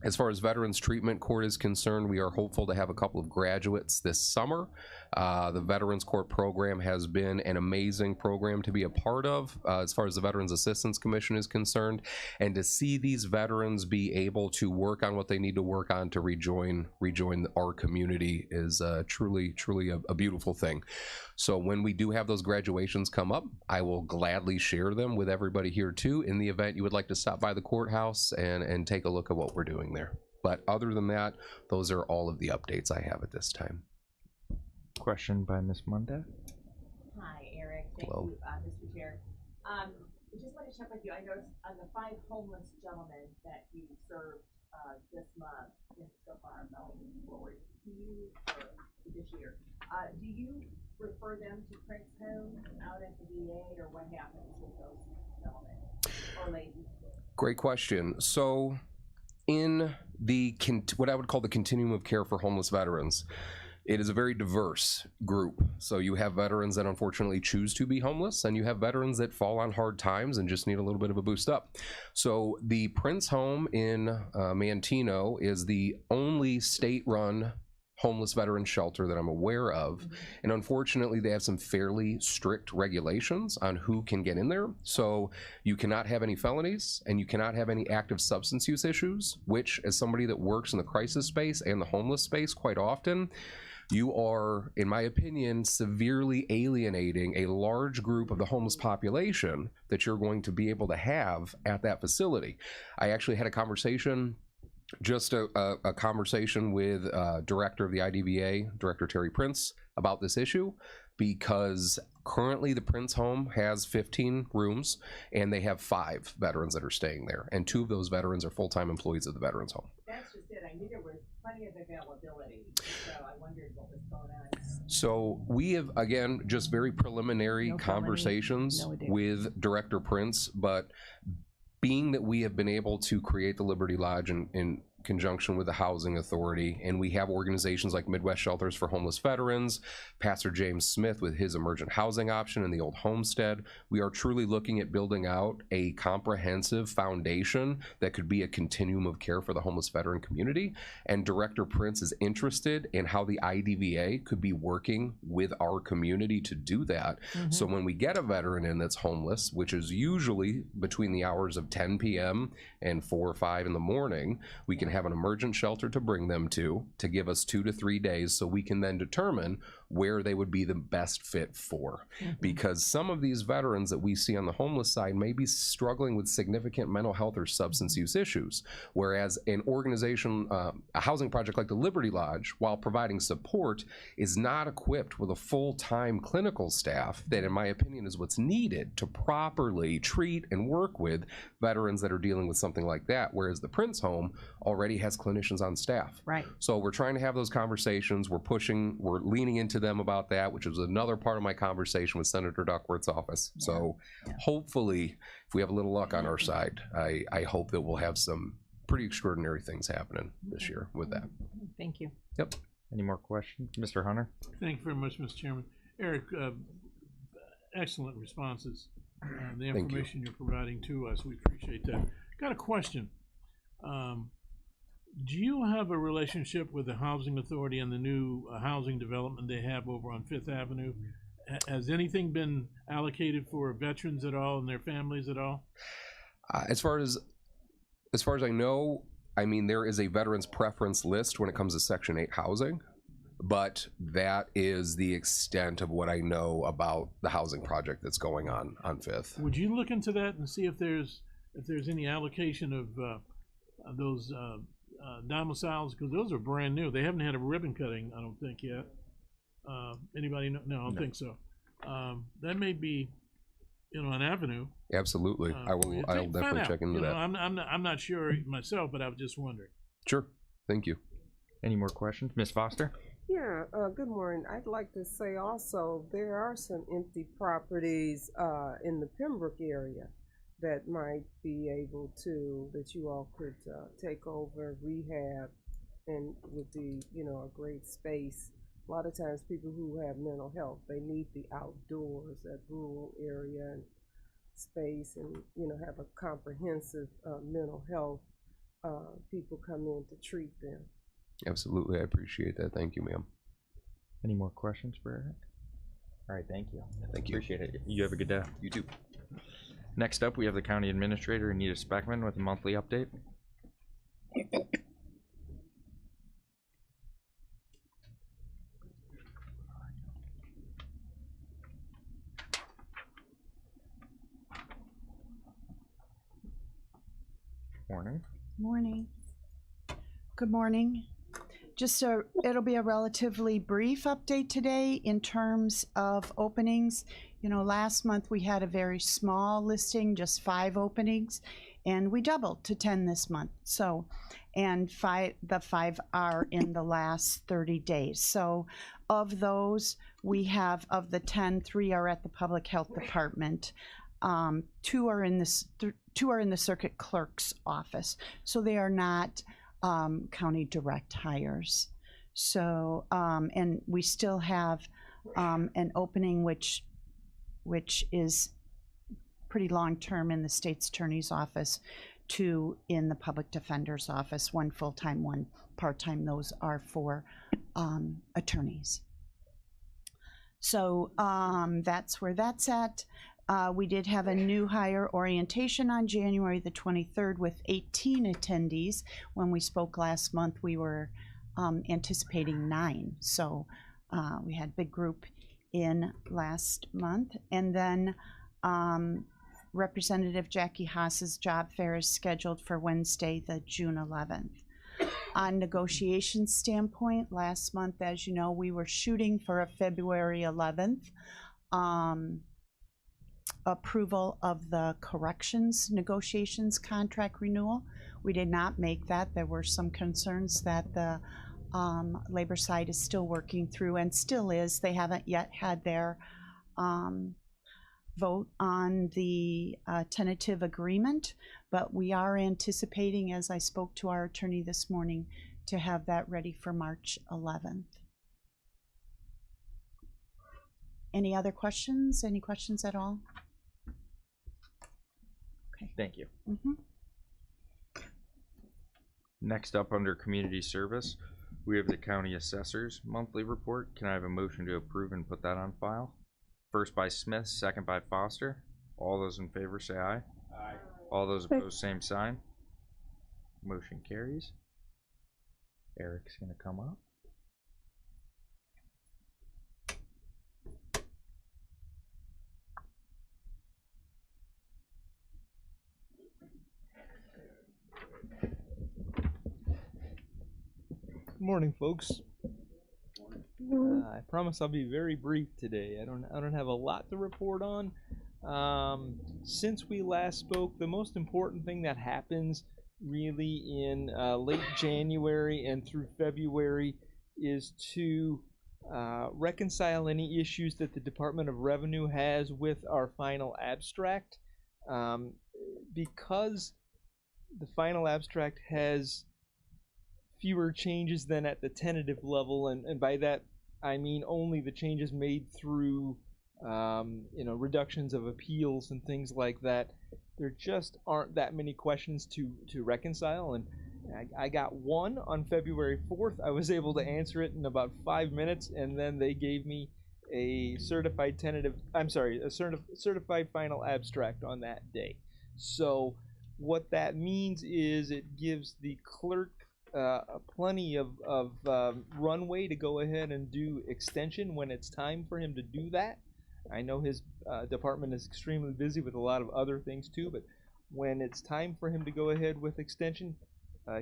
[SPEAKER 10] as far as Veterans Treatment Court is concerned, we are hopeful to have a couple of graduates this summer. The Veterans Court program has been an amazing program to be a part of as far as the Veterans Assistance Commission is concerned, and to see these veterans be able to work on what they need to work on to rejoin our community is truly a beautiful thing. So when we do have those graduations come up, I will gladly share them with everybody here too, in the event you would like to stop by the courthouse and take a look at what we're doing there. But other than that, those are all of the updates I have at this time.
[SPEAKER 1] Question by Ms. Monda.
[SPEAKER 11] Hi, Eric. Thank
[SPEAKER 10] Hello.
[SPEAKER 11] you, Mr. Chair. I just want to check with you. I noticed on the 5 homeless gentlemen that you served this month and so far going forward, do you, or this year, do you refer them to Prince Home out at the VA, or what happens with those gentlemen or ladies?
[SPEAKER 10] Great question. So in the what I would call the continuum of care for homeless veterans, it is a very diverse group. So you have veterans that unfortunately choose to be homeless, and you have veterans that fall on hard times and just need a little bit of a boost up. So the Prince Home in Manteno is the only state-run homeless veteran shelter that I'm aware of. And unfortunately, they have some fairly strict regulations on who can get in there. So you cannot have any felonies, and you cannot have any active substance use issues, which, as somebody that works in the crisis space and the homeless space quite often, you are, in my opinion, severely alienating a large group of the homeless population that you're going to be able to have at that facility. I actually had a conversation a conversation with director of the IDVA, Director Terry Prince, about this issue, because currently the Prince Home has 15 rooms and they have 5 veterans that are staying there, and 2 of those veterans are full-time employees of the Veterans Home.
[SPEAKER 11] That's just it. I knew there was plenty of availability, so I wondered what was going on.
[SPEAKER 10] So we have, again, just very preliminary conversations with Director Prince, but being that we have been able to create the Liberty Lodge in conjunction with the Housing Authority, and we have organizations like Midwest Shelters for Homeless Veterans, Pastor James Smith with his emergent housing option in the old homestead, we are truly looking at building out a comprehensive foundation that could be a continuum of care for the homeless veteran community. And Director Prince is interested in how the IDVA could be working with our community to do that. So when we get a veteran in that's homeless, which is usually between the hours of 10 p.m. and 4 or 5 in the morning, we can have an emergent shelter to bring them to give us 2 to 3 days, so we can then determine where they would be the best fit for. Because some of these veterans that we see on the homeless side may be struggling with significant mental health or substance use issues, whereas an organization, a housing project like the Liberty Lodge, while providing support, is not equipped with a full-time clinical staff that, in my opinion, is what's needed to properly treat and work with veterans that are dealing with something like that, whereas the Prince Home already has clinicians on staff.
[SPEAKER 2] Right.
[SPEAKER 10] So we're trying to have those conversations. We're leaning into them about that, which was another part of my conversation with Senator Duckworth's office. Yeah. So hopefully, if we have a little luck on our side, I hope that we'll have some pretty extraordinary things happening this year with that.
[SPEAKER 2] Thank you.
[SPEAKER 10] Yep.
[SPEAKER 1] Any more questions? Mr. Hunter?
[SPEAKER 5] Thank you very much, Mr. Chairman. Eric, excellent responses. The information you're providing to us, we appreciate that. Got a question. Do you have a relationship with the Housing Authority and the new housing development they have over on 5th Avenue? Has anything been allocated for veterans at all and their families at all?
[SPEAKER 10] As far as I know, I mean, there is a veterans preference list when it comes to Section 8 housing, but that is the extent of what I know about the housing project that's going on 5th.
[SPEAKER 5] Would you look into that and see if there's any allocation of those domiciles, because those are brand new. They haven't had a ribbon cutting, I don't think, yet. Anybody know? No, I don't think so. That may be, an avenue.
[SPEAKER 10] Absolutely. I'll definitely check into that.
[SPEAKER 5] I'm not sure myself, but I was just wondering.
[SPEAKER 10] Sure. Thank you.
[SPEAKER 1] Any more questions? Ms. Foster?
[SPEAKER 6] Yeah, good morning. I'd like to say also there are some empty properties in the Pembroke area that might be able to, that you all could take over, rehab, and would be, you know, a great space. A lot of times people who have mental health, they need the outdoors, that rural area and space, and, you know, have a comprehensive mental health. People come in to treat them.
[SPEAKER 10] Absolutely, I appreciate that. Thank you, ma'am.
[SPEAKER 1] Any more questions for Eric? All right, thank you.
[SPEAKER 10] Thank you.
[SPEAKER 1] Appreciate it. You have a good day.
[SPEAKER 10] You too.
[SPEAKER 1] Next up, we have the County Administrator, Anita Speckman, with a monthly update. Morning.
[SPEAKER 12] Morning. Good morning. It'll be a relatively brief update today in terms of openings. You know, last month we had a very small listing, just 5 openings, and we doubled to 10 this month. So, and the 5 are in the last 30 days. So of those, we have, of the 10, 3 are at the Public Health Department. 2 are in the circuit clerk's office. So they are not county direct hires. So, and we still have an opening which is pretty long-term in the state's attorney's office, 2 in the public defender's office, 1 full-time, 1 part-time. Those are for attorneys. So that's where that's at. We did have a new hire orientation on January the 23rd with 18 attendees. When we spoke last month, we were anticipating 9. So we had a big group in last month. And then Representative Jackie Haas's job fair is scheduled for Wednesday, the June 11th. On negotiation standpoint, last month, as you know, we were shooting for a February 11th. Approval of the corrections negotiations contract renewal. We did not make that. There were some concerns that the labor side is still working through, and still is. They haven't yet had their vote on the tentative agreement, but we are anticipating, as I spoke to our attorney this morning, to have that ready for March 11th. Any other questions? Any questions at all? Okay.
[SPEAKER 1] Thank you.
[SPEAKER 12] Mm-hmm.
[SPEAKER 1] Next up, under Community Service, we have the County Assessor's monthly report. Can I have a motion to approve and put that on file? First by Smith, second by Foster. All those in favor say aye. Aye. All those opposed, same sign. Motion carries. Eric's gonna come up.
[SPEAKER 13] Good morning, folks. I promise I'll be very brief today. I don't have a lot to report on. Since we last spoke, the most important thing that happens really in late January and through February is to reconcile any issues that the Department of Revenue has with our final abstract. Because the final abstract has fewer changes than at the tentative level, and by that I mean only the changes made through reductions of appeals and things like that. There just aren't that many questions to reconcile, and I got one on February 4th. I was able to answer it in about 5 minutes, and then they gave me a certified final abstract on that day. So what that means is it gives the clerk plenty of runway to go ahead and do extension when it's time for him to do that. I know his department is extremely busy with a lot of other things too, but when it's time for him to go ahead with extension,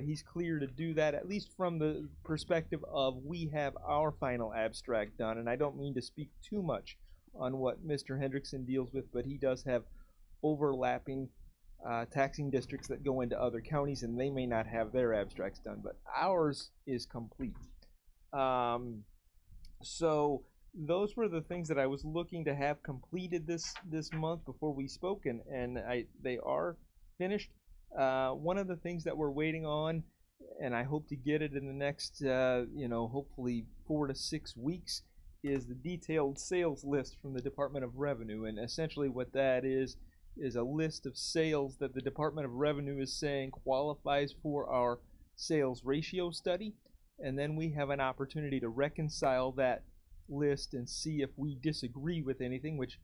[SPEAKER 13] he's clear to do that, at least from the perspective of we have our final abstract done. And I don't mean to speak too much on what Mr. Hendrickson deals with, but he does have overlapping taxing districts that go into other counties, and they may not have their abstracts done, but ours is complete. So those were the things that I was looking to have completed this month before we spoke, and they are finished. One of the things that we're waiting on, and I hope to get it in the next, hopefully 4 to 6 weeks, is the detailed sales list from the Department of Revenue. And essentially what that is a list of sales that the Department of Revenue is saying qualifies for our sales ratio study. And then we have an opportunity to reconcile that list and see if we disagree with anything, which,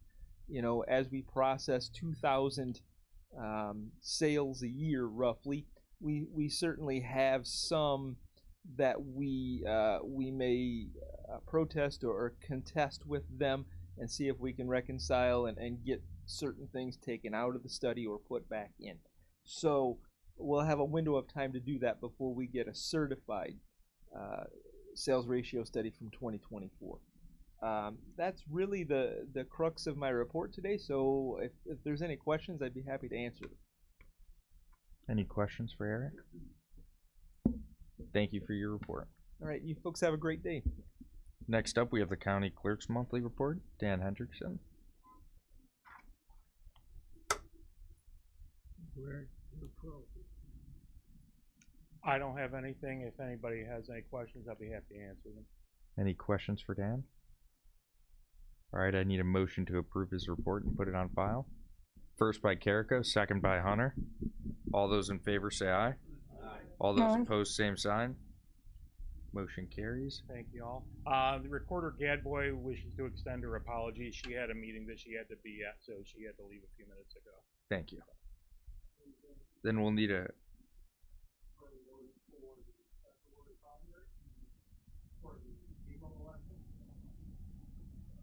[SPEAKER 13] as we process 2,000 sales a year roughly, we certainly have some that we may protest or contest with them, and see if we can reconcile and get certain things taken out of the study or put back in. So we'll have a window of time to do that before we get a certified sales ratio study from 2024. That's really the crux of my report today, so if there's any questions, I'd be happy to answer them.
[SPEAKER 1] Any questions for Eric? Thank you for your report.
[SPEAKER 13] All right, you folks have a great day.
[SPEAKER 1] Next up, we have the County Clerk's Monthly Report. Dan Hendrickson.
[SPEAKER 14] I don't have anything. If anybody has any questions, I'll be happy to answer them.
[SPEAKER 1] Any questions for Dan? All right, I need a motion to approve his report and put it on file. First by Carrico, second by Hunter. All those in favor say aye. Aye. All those opposed, same sign. Motion carries.
[SPEAKER 14] Thank you all. The Recorder Gadboy wishes to extend her apologies. She had a meeting that she had to be at, so she had to leave a few minutes ago.
[SPEAKER 1] Thank you. Then we'll need a...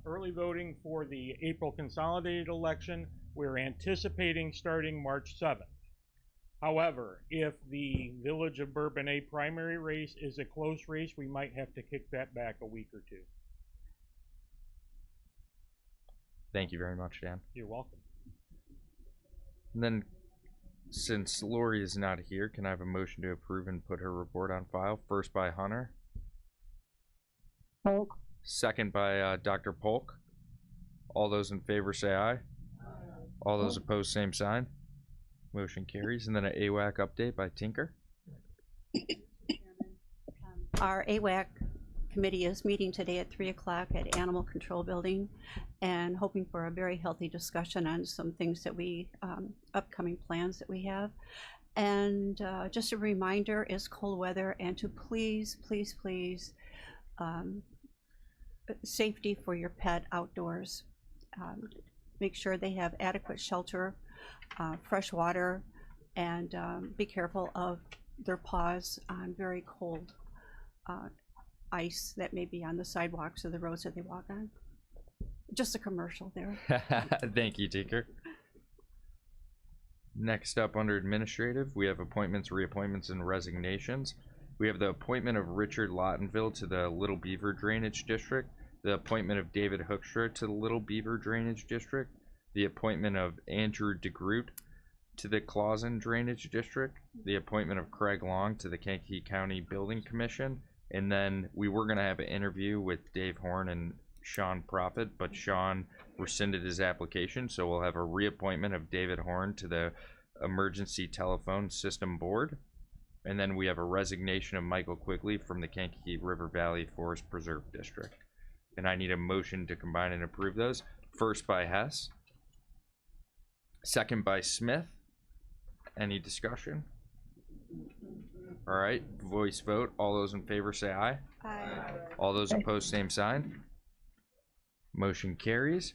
[SPEAKER 14] Early voting for the April consolidated election, we're anticipating starting March 7th. However, if the Village of Bourbonnais primary race is a close race, we might have to kick that back a week or two.
[SPEAKER 1] Thank you very much, Dan.
[SPEAKER 14] You're welcome.
[SPEAKER 1] And then, since Lori is not here, can I have a motion to approve and put her report on file? First by Hunter.
[SPEAKER 7] Polk.
[SPEAKER 1] Second by Dr. Polk. All those in favor say aye. Aye. All those opposed, same sign. Motion carries. And then an AWAC update by Tinker.
[SPEAKER 15] Our AWAC committee is meeting today at 3 o'clock at Animal Control Building, and hoping for a very healthy discussion on some things that we, upcoming plans that we have. And just a reminder, it's cold weather, and to please, please, please, safety for your pet outdoors. Make sure they have adequate shelter, fresh water, and be careful of their paws on very cold ice that may be on the sidewalks or the roads that they walk on. Just a commercial there.
[SPEAKER 1] Thank you, Tinker. Next up under administrative, we have appointments, reappointments, and resignations. We have the appointment of Richard Lottenville to the Little Beaver Drainage District, the appointment of David Hookstra to the Little Beaver Drainage District, the appointment of Andrew DeGroot to the Clausen Drainage District, the appointment of Craig Long to the Kankakee County Building Commission, and then we were going to have an interview with Dave Horn and Sean Prophet, but Sean rescinded his application, so we'll have a reappointment of David Horn to the Emergency Telephone System Board, and then we have a resignation of Michael Quigley from the Kankakee River Valley Forest Preserve District. And I need a motion to combine and approve those. First by Hess. Second by Smith. Any discussion? All right, voice vote. All those in favor say aye.
[SPEAKER 15] Aye.
[SPEAKER 1] All those opposed, same sign. Motion carries.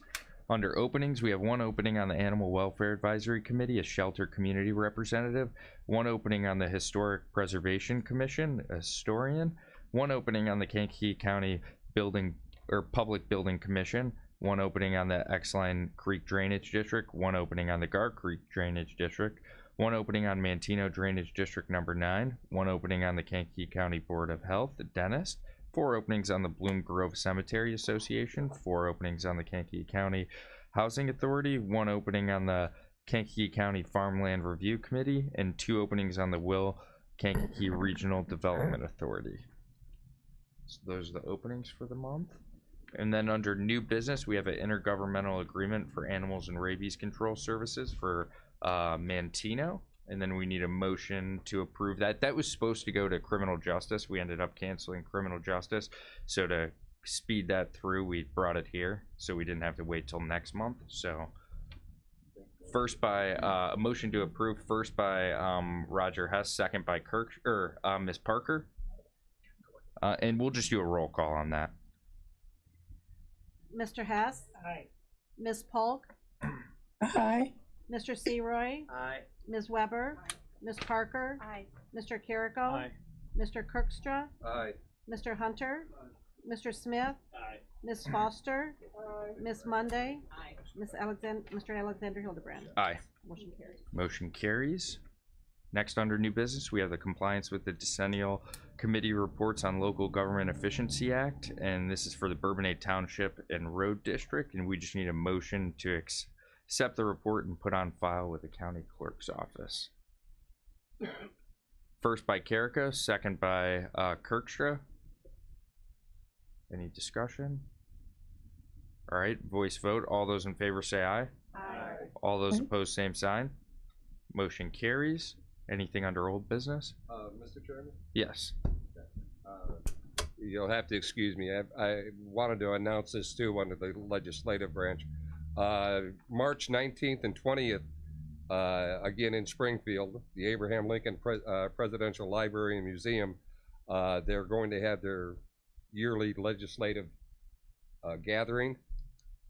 [SPEAKER 1] Under openings, we have one opening on the Animal Welfare Advisory Committee, a shelter community representative, one opening on the Historic Preservation Commission, a historian, one opening on the Kankakee County Building or Public Building Commission, one opening on the Exline Creek Drainage District, one opening on the Gar Creek Drainage District, one opening on Mantino Drainage District number 9, one opening on the Kankakee County Board of Health, the dentist, 4 openings on the Bloom Grove Cemetery Association, 4 openings on the Kankakee County Housing Authority, 1 opening on the Kankakee County Farmland Review Committee, and 2 openings on the Will Kankakee Regional Development Authority. So those are the openings for the month. And then under new business, we have an intergovernmental agreement for animals and rabies control services for Mantino. And then we need a motion to approve that. That was supposed to go to criminal justice. We ended up canceling criminal justice. So to speed that through, we brought it here so we didn't have to wait till next month. So first by a motion to approve, first by Roger Hess, second by Ms. Parker. And we'll just do a roll call on that.
[SPEAKER 2] Mr. Hess?
[SPEAKER 14] Aye.
[SPEAKER 2] Ms. Polk?
[SPEAKER 7] Aye.
[SPEAKER 2] Mr. Seroy?
[SPEAKER 14] Aye.
[SPEAKER 2] Ms. Weber? Ms. Parker?
[SPEAKER 15] Aye.
[SPEAKER 2] Mr. Carrico?
[SPEAKER 14] Aye.
[SPEAKER 2] Mr. Kirkstra?
[SPEAKER 8] Aye.
[SPEAKER 2] Mr. Hunter? Mr. Smith?
[SPEAKER 14] Aye.
[SPEAKER 2] Ms. Foster? Ms. Monday? Mr. Alexander Hildebrand?
[SPEAKER 1] Aye.
[SPEAKER 2] Motion carries.
[SPEAKER 1] Motion carries. Next, under new business, we have the compliance with the decennial committee reports on Local Government Efficiency Act, and this is for the Bourbonnais Township and Road District, and we just need a motion to accept the report and put on file with the county clerk's office. First by Carrico, second by Kirkstra. Any discussion? All right, voice vote. All those in favor say aye.
[SPEAKER 15] Aye.
[SPEAKER 1] All those opposed, same sign. Motion carries. Anything under old business?
[SPEAKER 8] Mr. Chairman?
[SPEAKER 1] Yes.
[SPEAKER 8] You'll have to excuse me. I wanted to announce this too under the legislative branch. March 19th and 20th, again in Springfield, the Abraham Lincoln Presidential Library and Museum, they're going to have their yearly legislative gathering.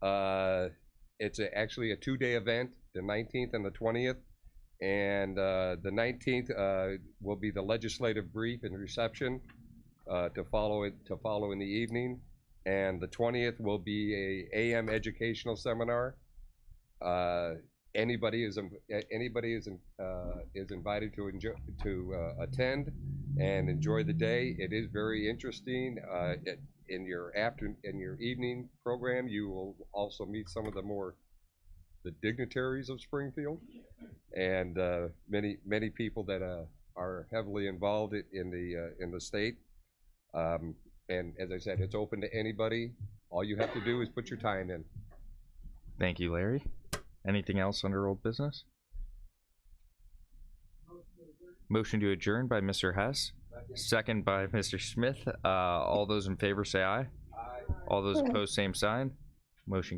[SPEAKER 8] It's actually a 2-day event, the 19th and the 20th. And the 19th will be the legislative brief and reception to follow in the evening, and the 20th will be a AM educational seminar. Anybody is invited to attend and enjoy the day. It is very interesting. In your evening program, you will also meet some of the dignitaries of Springfield, and many people that are heavily involved in the state. And as I said, it's open to anybody. All you have to do is put your time in.
[SPEAKER 1] Thank you, Larry. Anything else under old business? Motion to adjourn by Mr. Hess. Second by Mr. Smith. All those in favor say aye. Aye. All those opposed, same sign. Motion